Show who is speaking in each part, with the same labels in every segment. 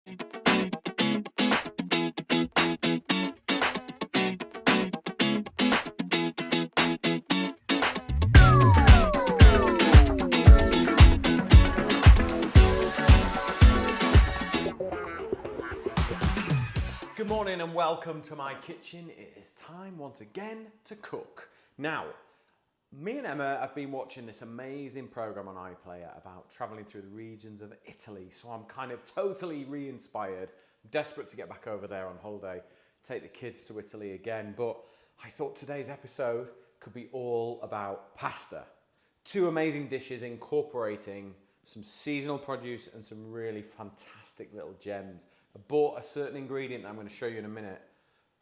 Speaker 1: Good morning and welcome to my kitchen. It is time once again to cook. Now, me and Emma have been watching this amazing program on iPlayer about traveling through the regions of Italy. So I'm kind of totally re-inspired, desperate to get back over there on holiday, take the kids to Italy again. But I thought today's episode could be all about pasta. Two amazing dishes incorporating some seasonal produce and some really fantastic little gems. I bought a certain ingredient that I'm going to show you in a minute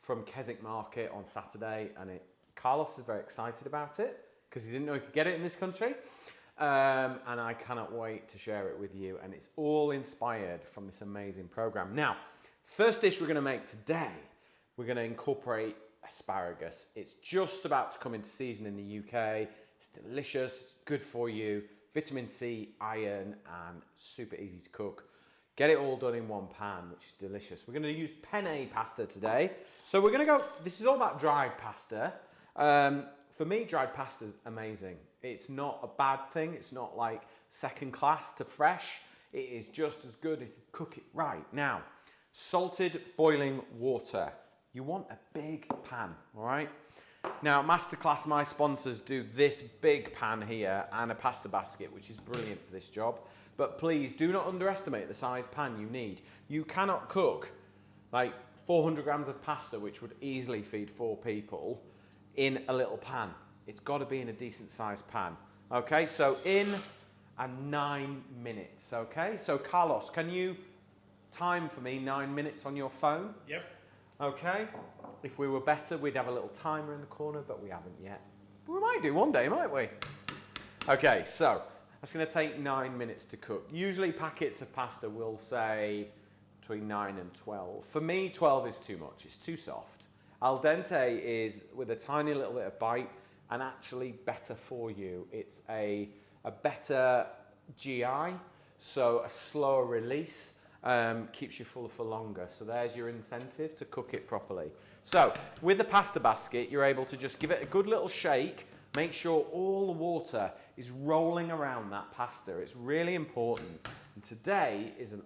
Speaker 1: from Keswick Market on Saturday, and Carlos is very excited about it because he didn't know he could get it in this country, and I cannot wait to share it with you. And it's all inspired from this amazing program. Now, first dish we're going to make today, we're going to incorporate asparagus. It's just about to come into season in the UK. It's delicious, it's good for you, vitamin C, iron, and super easy to cook. Get it all done in one pan, which is delicious. We're going to use penne pasta today. So we're going to go, this is all about dried pasta. For me, dried pasta is amazing. It's not a bad thing. It's not like second class to fresh. It is just as good if you cook it right. Now, salted boiling water. You want a big pan, all right? Now, Masterclass, my sponsors, do this big pan here and a pasta basket, which is brilliant for this job. But please do not underestimate the size pan you need. You cannot cook like 400 grams of pasta, which would easily feed 4 people, in a little pan. It's got to be in a decent sized pan. Okay, so in 9 minutes. Okay, so Carlos, can you time for me 9 minutes on your phone?
Speaker 2: Yep.
Speaker 1: Okay, if we were better, we'd have a little timer in the corner, but we haven't yet. But we might do one day, might we? Okay, so that's going to take 9 minutes to cook. Usually packets of pasta will say between 9 and 12. For me, 12 is too much. It's too soft. Al dente is with a tiny little bit of bite and actually better for you. It's a better GI, so a slower release. Keeps you full for longer. So there's your incentive to cook it properly. So with the pasta basket, you're able to just give it a good little shake. Make sure all the water is rolling around that pasta. It's really important. And today is a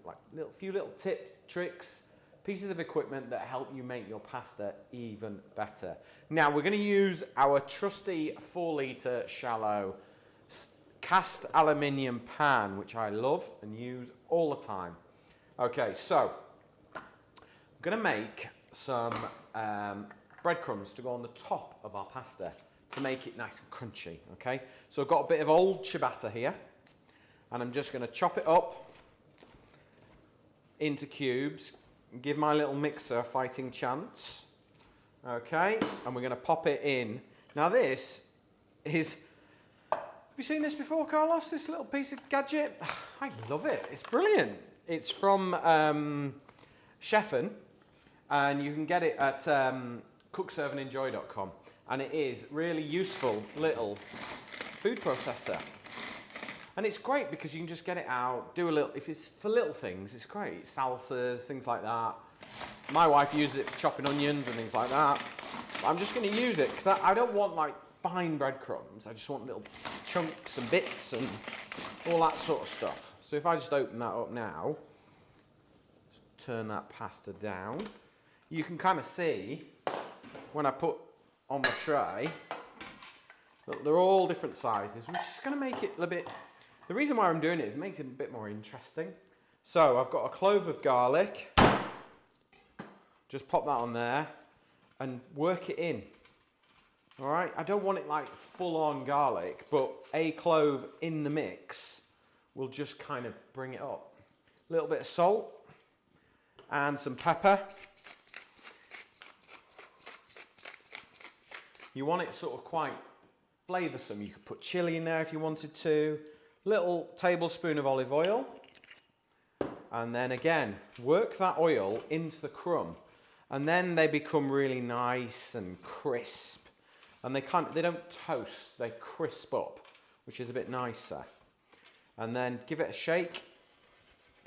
Speaker 1: few little tips, tricks, pieces of equipment that help you make your pasta even better. Now we're going to use our trusty 4-litre shallow cast aluminium pan, which I love and use all the time. Okay, so I'm going to make some breadcrumbs to go on the top of our pasta to make it nice and crunchy, okay? So I've got a bit of old ciabatta here, and I'm just going to chop it up into cubes, and give my little mixer a fighting chance, okay? And we're going to pop it in. Now this is, have you seen this before, Carlos? This little piece of gadget? I love it, it's brilliant. It's from Chef'n, and you can get it at cookserveandenjoy.com. And it is really useful little food processor. And it's great because you can just get it out, do a little, if it's for little things, it's great. Salsas, things like that. My wife uses it for chopping onions and things like that. But I'm just going to use it because I don't want like fine breadcrumbs. I just want little chunks and bits and all that sort of stuff. So if I just open that up now, just turn that pasta down, you can kind of see when I put on my tray that they're all different sizes, which is going to make it a bit, the reason why I'm doing it is it makes it a bit more interesting. So I've got a clove of garlic, just pop that on there and work it in. All right, I don't want it like full on garlic, but a clove in the mix will just kind of bring it up. A little bit of salt and some pepper. You want it sort of quite flavoursome. You could put chilli in there if you wanted to. Little tablespoon of olive oil. And then again, work that oil into the crumb. And then they become really nice and crisp. And they don't toast, they crisp up, which is a bit nicer. And then give it a shake.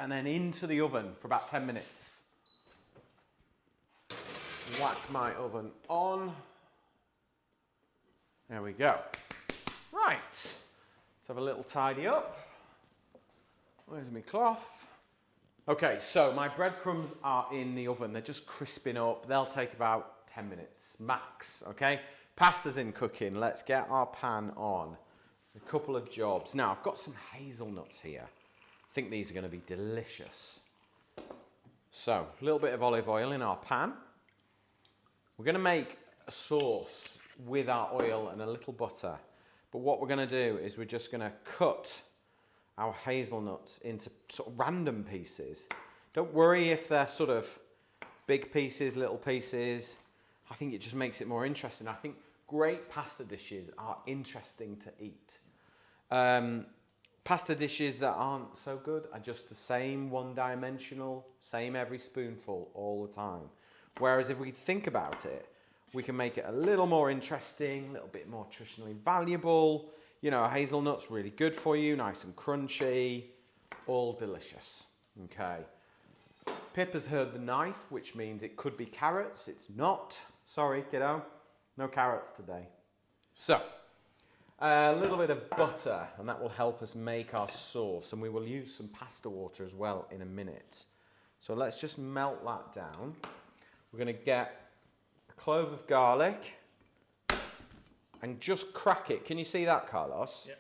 Speaker 1: and then into the oven for about 10 minutes. Whack my oven on. There we go. Right, let's have a little tidy up. Where's my cloth? Okay, so my breadcrumbs are in the oven. They're just crisping up. They'll take about 10 minutes max, okay? Pasta's in cooking. Let's get our pan on. A couple of jobs. Now, I've got some hazelnuts here. I think these are going to be delicious. So, a little bit of olive oil in our pan. We're going to make a sauce with our oil and a little butter. But what we're going to do is we're just going to cut our hazelnuts into sort of random pieces. Don't worry if they're sort of big pieces, little pieces. I think it just makes it more interesting. I think great pasta dishes are interesting to eat. Pasta dishes that aren't so good are just the same, one-dimensional, same every spoonful all the time. Whereas if we think about it, we can make it a little more interesting, a little bit more nutritionally valuable. You know, hazelnut's really good for you, nice and crunchy, all delicious. Okay. Pip has heard the knife, which means it could be carrots. It's not. Sorry, kiddo. No carrots today. So, a little bit of butter, and that will help us make our sauce. And we will use some pasta water as well in a minute. So let's just melt that down. We're going to get a clove of garlic and just crack it. Can you see that, Carlos?
Speaker 2: Yep.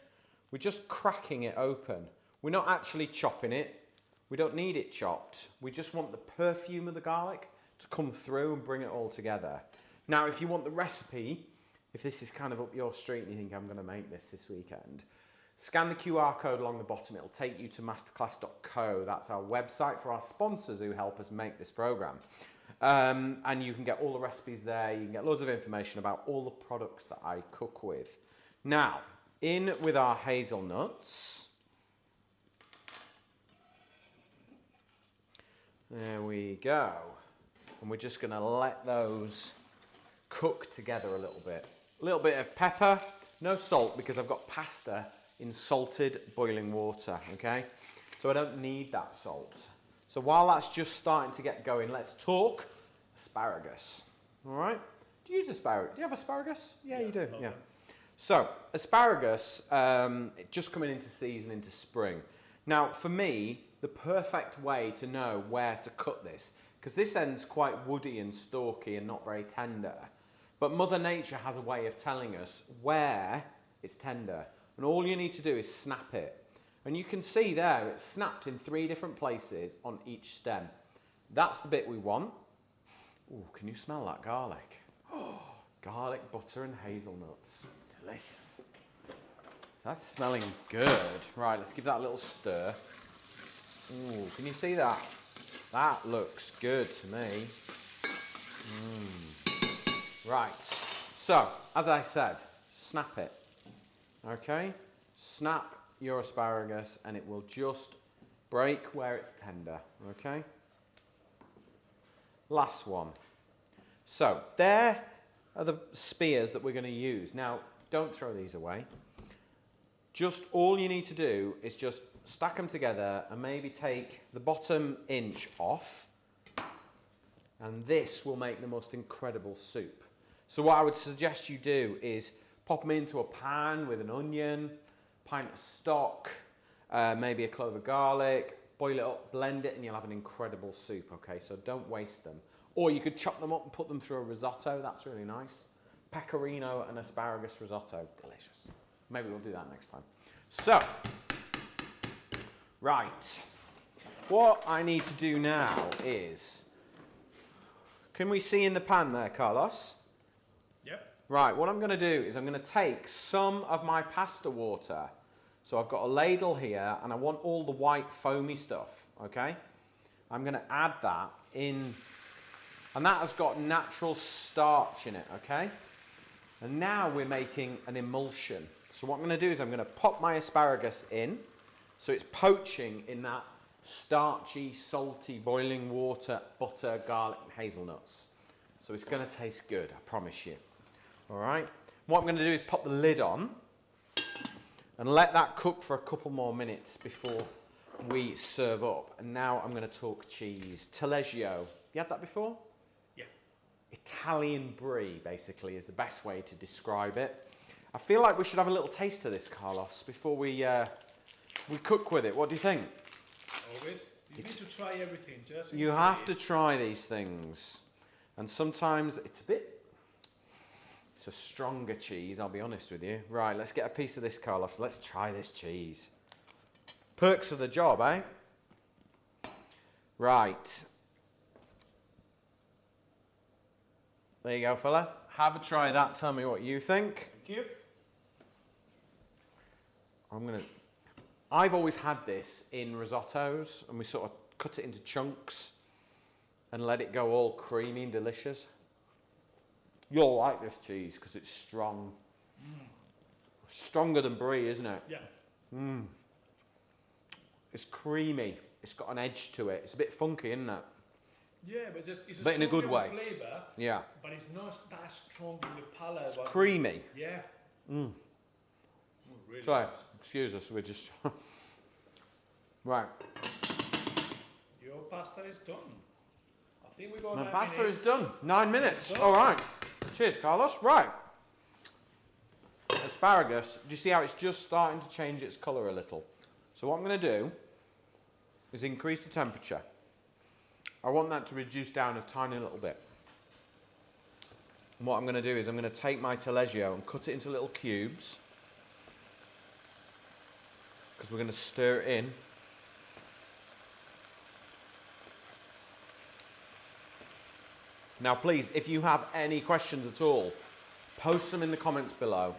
Speaker 1: We're just cracking it open. We're not actually chopping it. We don't need it chopped. We just want the perfume of the garlic to come through and bring it all together. Now, if you want the recipe, if this is kind of up your street and you think I'm going to make this weekend, scan the QR code along the bottom. It'll take you to masterclass.co. That's our website for our sponsors who help us make this program. And you can get all the recipes there. You can get loads of information about all the products that I cook with. Now, in with our hazelnuts. There we go. And we're just going to let those cook together a little bit. A little bit of pepper, no salt because I've got pasta in salted boiling water, okay? So I don't need that salt. So while that's just starting to get going, let's talk asparagus. All right? Do you use asparagus? Do you have asparagus? Yeah, you do. Yeah. So asparagus, just coming into season, into spring. Now, for me, the perfect way to know where to cut this, because this end's quite woody and stalky and not very tender, but Mother Nature has a way of telling us where it's tender. And all you need to do is snap it. And you can see there, it's snapped in 3 different places on each stem. That's the bit we want. Ooh, can you smell that garlic? Oh, garlic, butter and hazelnuts. Delicious. That's smelling good. Right, let's give that a little stir. Ooh, can you see that? That looks good to me. Right, so, as I said, snap it. Okay? Snap your asparagus and it will just break where it's tender, okay? Last one. So there are the spears that we're going to use. Now, don't throw these away. Just all you need to do is just stack them together and maybe take the bottom inch off, and this will make the most incredible soup. So what I would suggest you do is pop them into a pan with an onion, pint of stock, maybe a clove of garlic, boil it up, blend it, and you'll have an incredible soup, okay? So don't waste them. Or you could chop them up and put them through a risotto, that's really nice. Pecorino and asparagus risotto, delicious. Maybe we'll do that next time. So, right. What I need to do now is, can we see in the pan there, Carlos?
Speaker 2: Yep.
Speaker 1: Right, what I'm going to do is I'm going to take some of my pasta water. So I've got a ladle here and I want all the white foamy stuff, okay? I'm going to add that in, and that has got natural starch in it, okay? And now we're making an emulsion. So what I'm going to do is I'm going to pop my asparagus in, so it's poaching in that starchy, salty, boiling water, butter, garlic, and hazelnuts. So it's going to taste good, I promise you. All right? What I'm going to do is pop the lid on and let that cook for a couple more minutes before we serve up. And now I'm going to talk cheese. Taleggio. You had that before?
Speaker 2: Yeah.
Speaker 1: Italian brie, basically, is the best way to describe it. I feel like we should have a little taste of this, Carlos, before we cook with it. What do you think?
Speaker 2: Always. You need to try everything. Just
Speaker 1: you have to try these things. And sometimes it's a stronger cheese, I'll be honest with you. Right, let's get a piece of this, Carlos. Let's try this cheese. Perks of the job, eh? Right. There you go, fella. Have a try that. Tell me what you think.
Speaker 2: Thank you.
Speaker 1: I've always had this in risottos, and we sort of cut it into chunks and let it go all creamy and delicious. You'll like this cheese because it's strong. Stronger than brie, isn't it?
Speaker 2: Yeah.
Speaker 1: It's creamy. It's got an edge to it. It's a bit funky, isn't it?
Speaker 2: Yeah, but it's
Speaker 1: but in a good way.
Speaker 2: Flavor,
Speaker 1: yeah.
Speaker 2: But it's not that strong in the palate.
Speaker 1: It's creamy.
Speaker 2: Yeah. Really
Speaker 1: Sorry,
Speaker 2: nice.
Speaker 1: excuse us. We're just right.
Speaker 2: Your pasta is done. I think we got.
Speaker 1: My
Speaker 2: 9
Speaker 1: pasta
Speaker 2: minutes.
Speaker 1: is done. 9 minutes.
Speaker 2: Done.
Speaker 1: All right. Cheers, Carlos. Right. Asparagus. Do you see how it's just starting to change its colour a little? So what I'm going to do is increase the temperature. I want that to reduce down a tiny little bit. And what I'm going to do is I'm going to take my taleggio and cut it into little cubes, because we're going to stir it in. Now please, if you have any questions at all, post them in the comments below.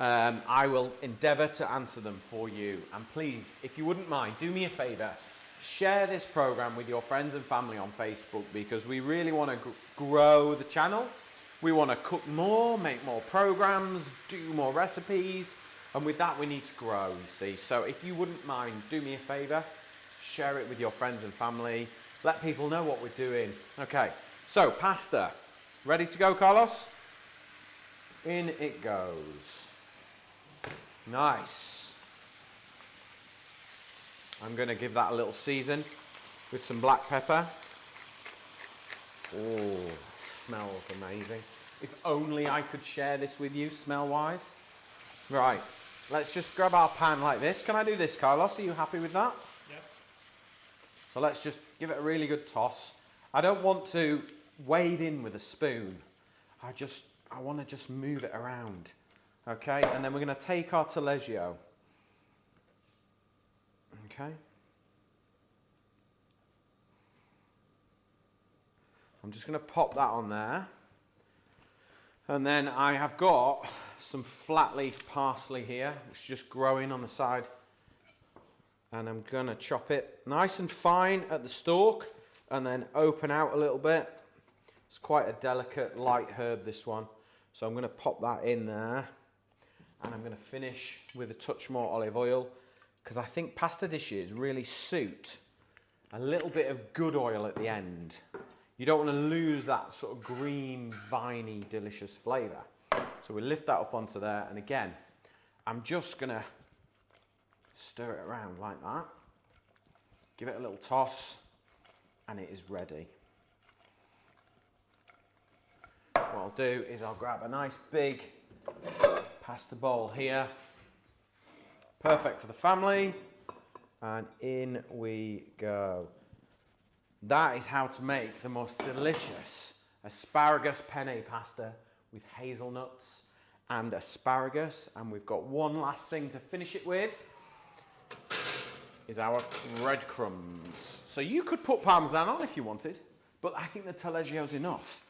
Speaker 1: I will endeavour to answer them for you. And please, if you wouldn't mind, do me a favour, share this programme with your friends and family on Facebook, because we really want to grow the channel. We want to cook more, make more programmes, do more recipes. And with that, we need to grow, you see. So if you wouldn't mind, do me a favour, share it with your friends and family. Let people know what we're doing. Okay, so pasta. Ready to go, Carlos? In it goes. Nice. I'm going to give that a little season with some black pepper. Oh, smells amazing. If only I could share this with you, smell-wise. Right, let's just grab our pan like this. Can I do this, Carlos? Are you happy with that?
Speaker 2: Yep.
Speaker 1: So let's just give it a really good toss. I don't want to wade in with a spoon. I want to just move it around. Okay, and then we're going to take our taleggio. Okay. I'm just going to pop that on there. And then I have got some flat leaf parsley here, which is just growing on the side. And I'm going to chop it nice and fine at the stalk and then open out a little bit. It's quite a delicate light herb, this one. So I'm going to pop that in there. And I'm going to finish with a touch more olive oil, because I think pasta dishes really suit a little bit of good oil at the end. You don't want to lose that sort of green, viney, delicious flavour. So we lift that up onto there, and again, I'm just going to stir it around like that. Give it a little toss, and it is ready. What I'll do is I'll grab a nice big pasta bowl here. Perfect for the family. And in we go. That is how to make the most delicious asparagus penne pasta with hazelnuts and asparagus. And we've got one last thing to finish it with, is our breadcrumbs. So you could put parmesan on if you wanted, but I think the taleggio's enough.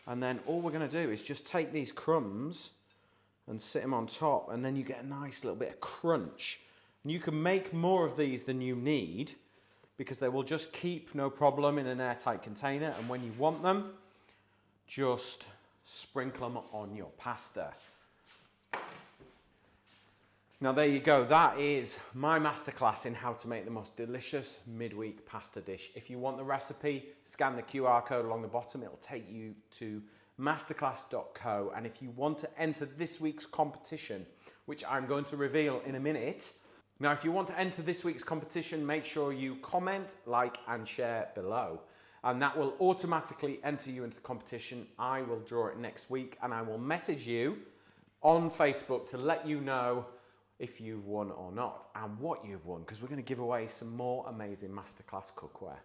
Speaker 1: And then all we're going to do is just take these crumbs and sit them on top, and then you get a nice little bit of crunch. And you can make more of these than you need, because they will just keep no problem in an airtight container, and when you want them, just sprinkle them on your pasta. Now there you go, that is my masterclass in how to make the most delicious midweek pasta dish. If you want the recipe, scan the QR code along the bottom, it'll take you to masterclass.co, and if you want to enter this week's competition, which I'm going to reveal in a minute, Now, if you want to enter this week's competition, make sure you comment, like, and share below. And that will automatically enter you into the competition. I will draw it next week, and I will message you on Facebook to let you know if you've won or not and what you've won, because we're going to give away some more amazing masterclass cookware.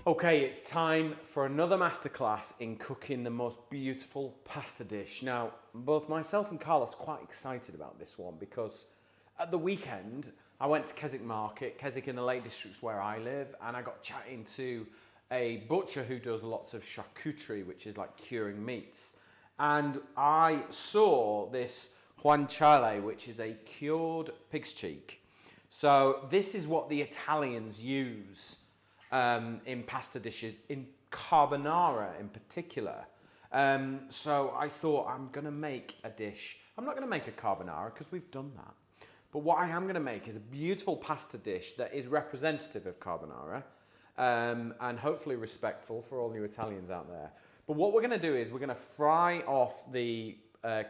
Speaker 1: Okay, it's time for another masterclass in cooking the most beautiful pasta dish. Now, both myself and Carlos are quite excited about this one because at the weekend I went to Keswick Market, Keswick in the Lake District's where I live, and I got chatting to a butcher who does lots of charcuterie, which is like curing meats. And I saw this guanciale, which is a cured pig's cheek. So this is what the Italians use in pasta dishes, in carbonara in particular. So I thought I'm gonna make a dish. I'm not gonna make a carbonara because we've done that. But what I am gonna make is a beautiful pasta dish that is representative of carbonara and hopefully respectful for all you Italians out there. But what we're gonna do is we're gonna fry off the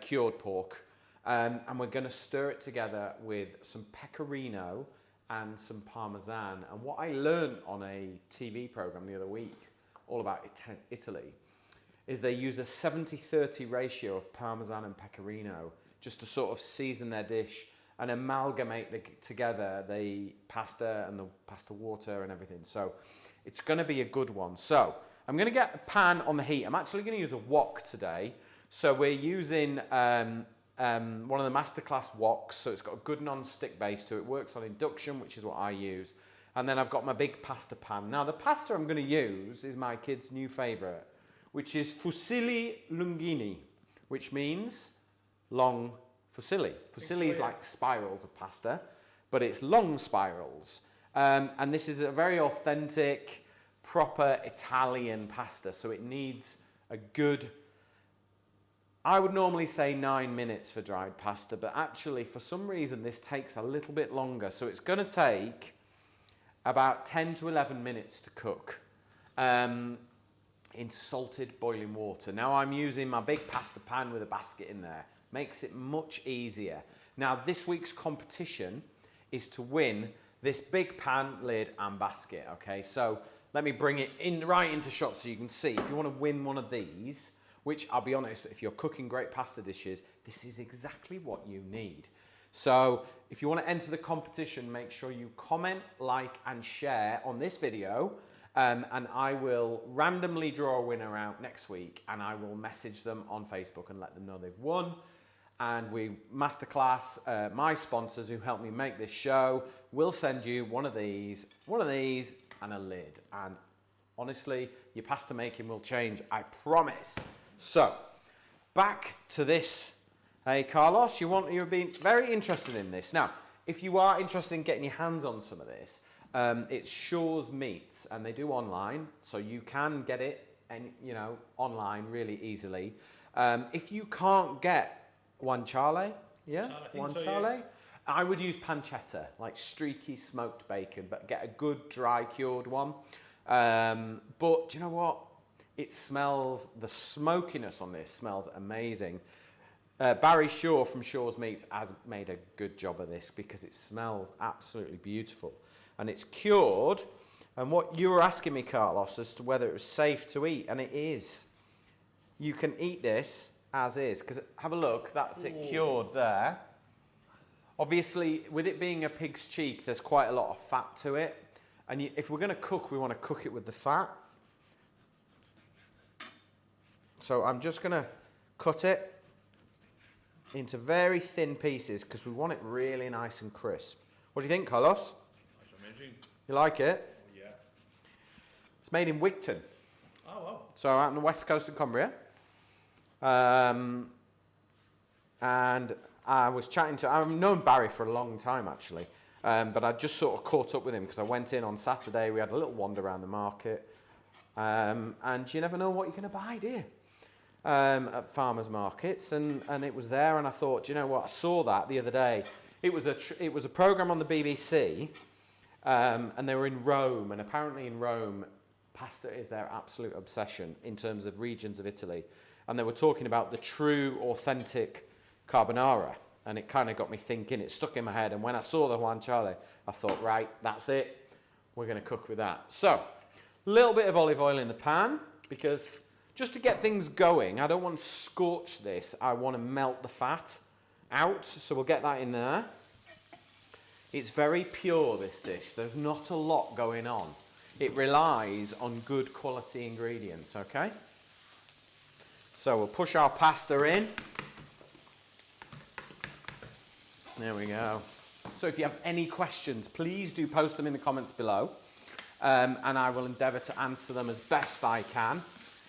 Speaker 1: cured pork and we're gonna stir it together with some pecorino and some parmesan. And what I learned on a TV program the other week, all about Italy, is they use a 70-30 ratio of parmesan and pecorino just to sort of season their dish and amalgamate together the pasta and the pasta water and everything. So it's gonna be a good one. So I'm gonna get a pan on the heat. I'm actually gonna use a wok today. So we're using one of the masterclass woks, so it's got a good non-stick base to it. It works on induction, which is what I use. And then I've got my big pasta pan. Now the pasta I'm going to use is my kids' new favourite, which is fusilli lunghini, which means long fusilli. Fusilli is like spirals of pasta, but it's long spirals. And this is a very authentic, proper Italian pasta, so it needs a good, I would normally say 9 minutes for dried pasta, but actually for some reason this takes a little bit longer. So it's going to take about 10 to 11 minutes to cook in salted boiling water. Now I'm using my big pasta pan with a basket in there. Makes it much easier. Now this week's competition is to win this big pan, lid and basket. Okay, so let me bring it in right into shot so you can see. If you want to win one of these, which I'll be honest, if you're cooking great pasta dishes, this is exactly what you need. So if you want to enter the competition, make sure you comment, like and share on this video, and I will randomly draw a winner out next week, and I will message them on Facebook and let them know they've won. And we masterclass, my sponsors who helped me make this show, will send you one of these and a lid. And honestly, your pasta making will change, I promise. So, back to this. Hey, Carlos, you've been very interested in this. Now, if you are interested in getting your hands on some of this, it's Shaw's Meats, and they do online, so you can get it, and online really easily. If you can't get guanciale, I would use pancetta, like streaky smoked bacon, but get a good dry cured one. But do you know what? It smells, the smokiness on this smells amazing. Barry Shaw from Shaw's Meats has made a good job of this because it smells absolutely beautiful. And it's cured. And what you were asking me, Carlos, as to whether it was safe to eat, and it is. You can eat this as is, because have a look, that's it cured there. Obviously, with it being a pig's cheek, there's quite a lot of fat to it. And if we're going to cook, we want to cook it with the fat. So I'm just going to cut it into very thin pieces because we want it really nice and crisp. What do you think, Carlos?
Speaker 2: That's amazing.
Speaker 1: You like it?
Speaker 2: Oh, yeah.
Speaker 1: It's made in Wigton.
Speaker 2: Oh, wow.
Speaker 1: So out on the west coast of Cumbria. And I was chatting to, I've known Barry for a long time actually, but I just sort of caught up with him because I went in on Saturday, we had a little wander around the market, and you never know what you're going to buy, do you? At farmers markets, and it was there, and I thought, you know what, I saw that the other day. It was a program on the BBC, and they were in Rome, and apparently in Rome, pasta is their absolute obsession in terms of regions of Italy. and they were talking about the true, authentic carbonara. And it kind of got me thinking, it stuck in my head. And when I saw the guanciale, I thought, right, that's it. We're going to cook with that. So, a little bit of olive oil in the pan, because just to get things going, I don't want to scorch this. I want to melt the fat out. So we'll get that in there. It's very pure, this dish. There's not a lot going on. It relies on good quality ingredients, okay? So we'll push our pasta in. There we go. So if you have any questions, please do post them in the comments below, and I will endeavour to answer them as best I can.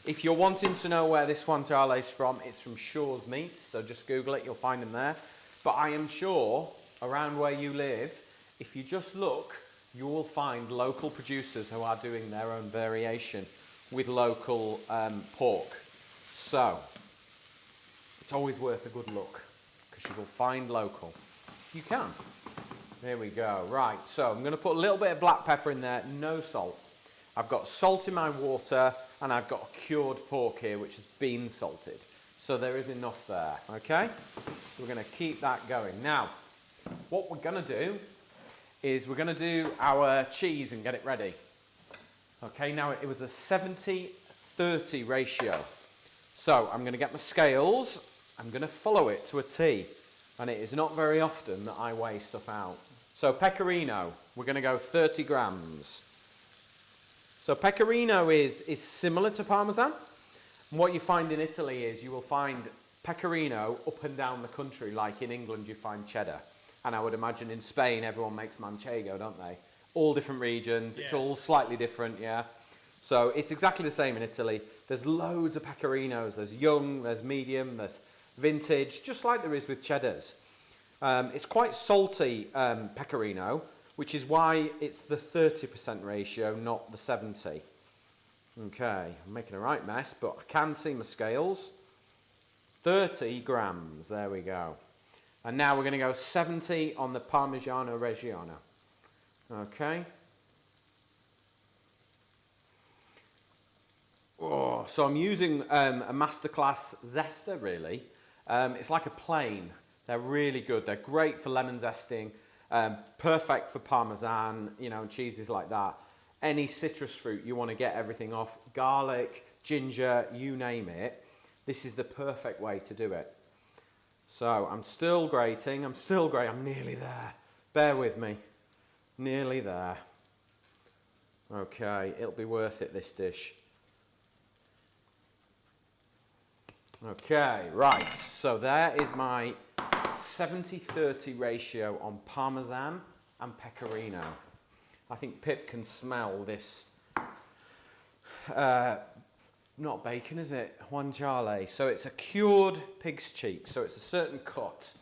Speaker 1: If you're wanting to know where this guanciale is from, it's from Shaw's Meats, so just Google it, you'll find them there. But I am sure, around where you live, if you just look, you will find local producers who are doing their own variation with local pork. So, it's always worth a good look, because you will find local. You can. There we go. Right, so I'm going to put a little bit of black pepper in there, no salt. I've got salt in my water, and I've got a cured pork here, which has been salted. So there is enough there, okay? So we're going to keep that going. Now, what we're going to do is we're going to do our cheese and get it ready. Okay, now it was a 70-30 ratio. So I'm going to get my scales, I'm going to follow it to a T. And it is not very often that I weigh stuff out. So pecorino, we're going to go 30 grams. So pecorino is similar to Parmesan. And what you find in Italy is you will find pecorino up and down the country, like in England you find cheddar. And I would imagine in Spain everyone makes manchego, don't they? All different regions, yeah. It's all slightly different, yeah. So it's exactly the same in Italy. There's loads of pecorinos. There's young, there's medium, there's vintage, just like there is with cheddars. It's quite salty pecorino, which is why it's the 30% ratio, not the 70. Okay, I'm making a right mess, but I can see my scales. 30 grams, there we go. And now we're going to go 70 on the Parmigiano Reggiano. Okay. Oh, so I'm using a Masterclass zester, really. It's like a plain. They're really good. They're great for lemon zesting, perfect for Parmesan, you know, cheeses like that. Any citrus fruit you want to get everything off, garlic, ginger, you name it. This is the perfect way to do it. So I'm still grating. I'm nearly there. Bear with me. Nearly there. Okay, it'll be worth it, this dish. Okay, right, so there is my 70-30 ratio on Parmesan and Pecorino. I think Pip can smell this, not bacon, is it? Guanciale. So it's a cured pig's cheek, so it's a certain cut.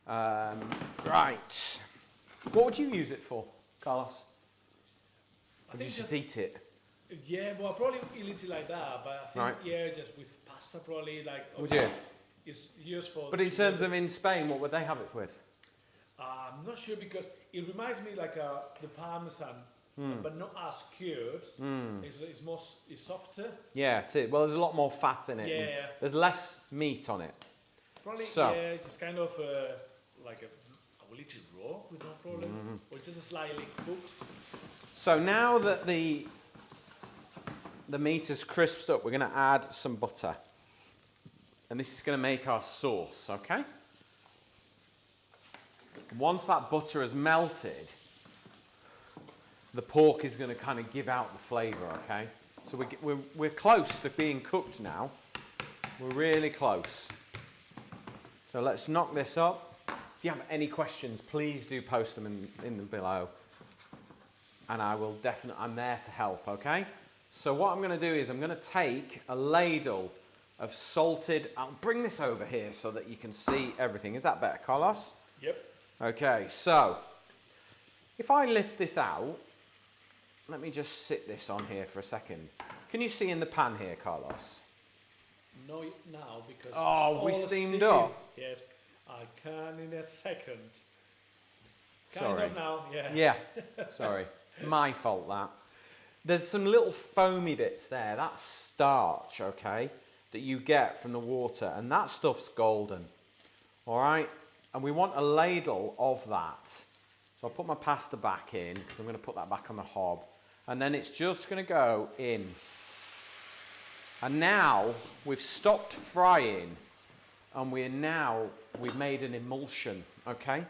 Speaker 1: Right, what would you use it for, Carlos? Or did you just eat it?
Speaker 2: Yeah, well, probably eat it like that, but I think,
Speaker 1: right.
Speaker 2: Yeah, just with pasta, probably, like...
Speaker 1: Would you?
Speaker 2: It's useful.
Speaker 1: But in terms of in Spain, what would they have it with?
Speaker 2: I'm not sure, because it reminds me like the Parmesan, but not as cured. It's softer.
Speaker 1: Yeah, it is. Well, there's a lot more fat in it.
Speaker 2: Yeah.
Speaker 1: There's less meat on it.
Speaker 2: Probably,
Speaker 1: so.
Speaker 2: Yeah, it's just kind of like I will eat it raw with no problem, or just slightly cooked.
Speaker 1: So now that the meat is crisped up, we're going to add some butter. And this is going to make our sauce, okay? Once that butter has melted, the pork is going to kind of give out the flavour, okay? So we're close to being cooked now. We're really close. So let's knock this up. If you have any questions, please do post them in the below. And I'm there to help, okay? So what I'm going to do is I'm going to take a ladle of salted, I'll bring this over here so that you can see everything. Is that better, Carlos?
Speaker 2: Yep.
Speaker 1: Okay, so if I lift this out, let me just sit this on here for a second. Can you see in the pan here, Carlos?
Speaker 2: No, now, because
Speaker 1: oh, we steamed up.
Speaker 2: Yes, I can in a second.
Speaker 1: Sorry.
Speaker 2: Kind of now, yeah.
Speaker 1: Yeah, sorry. My fault, that. There's some little foamy bits there. That's starch, okay? that you get from the water, and that stuff's golden. All right, and we want a ladle of that. So I'll put my pasta back in because I'm going to put that back on the hob, and then it's just going to go in. And now we've stopped frying, and we've made an emulsion, okay?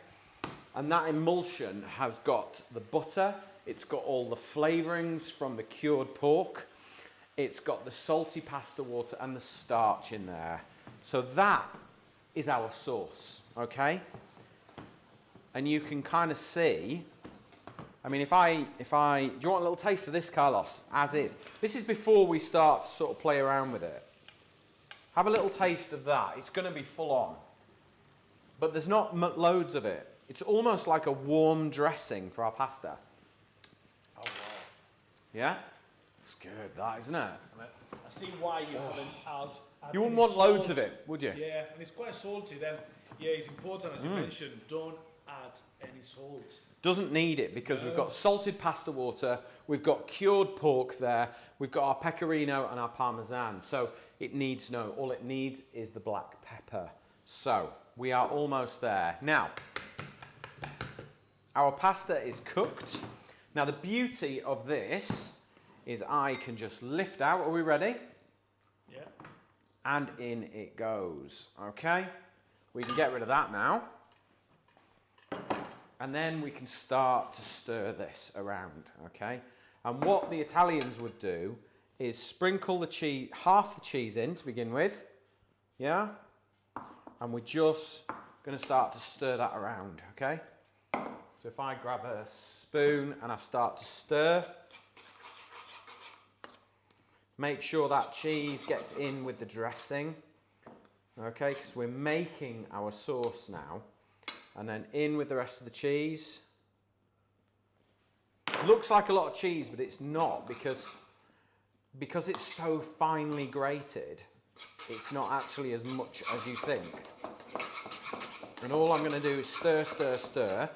Speaker 1: And that emulsion has got the butter, it's got all the flavourings from the cured pork, it's got the salty pasta water and the starch in there. So that is our sauce, okay? And you can kind of see, I mean, do you want a little taste of this, Carlos, as is? This is before we start to sort of play around with it. Have a little taste of that. It's going to be full on. But there's not loads of it. It's almost like a warm dressing for our pasta.
Speaker 2: Oh, wow.
Speaker 1: Yeah? It's good, that, isn't it?
Speaker 2: I see why you haven't added
Speaker 1: You wouldn't
Speaker 2: any
Speaker 1: want loads
Speaker 2: salt.
Speaker 1: of it, would you?
Speaker 2: Yeah, and it's quite salty then. Yeah, it's important, as you mentioned, don't add any salt.
Speaker 1: Doesn't need it because we've got salted pasta water, we've got cured pork there, we've got our pecorino and our parmesan. So all it needs is the black pepper. So we are almost there. Now, our pasta is cooked. Now the beauty of this is I can just lift out. Are we ready?
Speaker 2: Yeah.
Speaker 1: And in it goes. Okay? We can get rid of that now. And then we can start to stir this around, okay? And what the Italians would do is sprinkle the cheese, half the cheese in to begin with, yeah? And we're just gonna start to stir that around, okay? So if I grab a spoon and I start to stir, make sure that cheese gets in with the dressing, okay? Because we're making our sauce now. And then in with the rest of the cheese. Looks like a lot of cheese, but it's not because it's so finely grated. It's not actually as much as you think. And all I'm going to do is stir, stir, stir.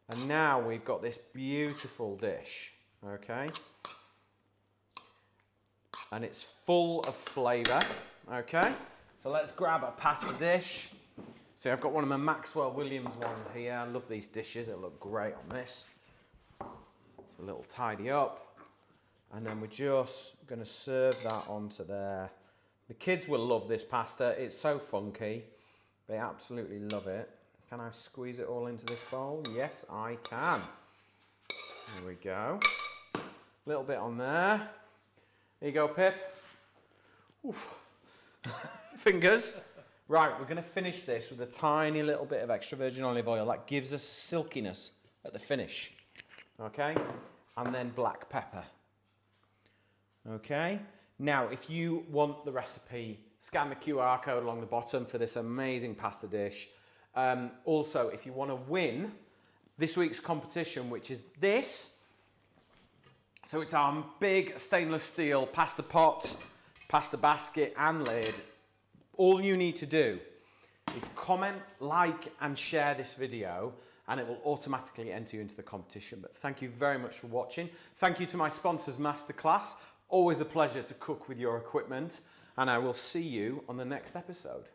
Speaker 1: And now we've got this beautiful dish, okay? And it's full of flavour, okay? So let's grab a pasta dish. See, I've got one of my Maxwell Williams one here. I love these dishes. It'll look great on this. So a little tidy up. And then we're just going to serve that onto there. The kids will love this pasta. It's so funky. They absolutely love it. Can I squeeze it all into this bowl? Yes, I can. There we go. A little bit on there. There you go, Pip. Oof. Fingers. Right, we're going to finish this with a tiny little bit of extra virgin olive oil. That gives us silkiness at the finish. Okay? And then black pepper. Okay? Now, if you want the recipe, scan the QR code along the bottom for this amazing pasta dish. Also, if you want to win this week's competition, which is this. So it's our big stainless steel pasta pot, pasta basket and lid. All you need to do is comment, like and share this video and it will automatically enter you into the competition. But thank you very much for watching. Thank you to my sponsors Masterclass. Always a pleasure to cook with your equipment and I will see you on the next episode.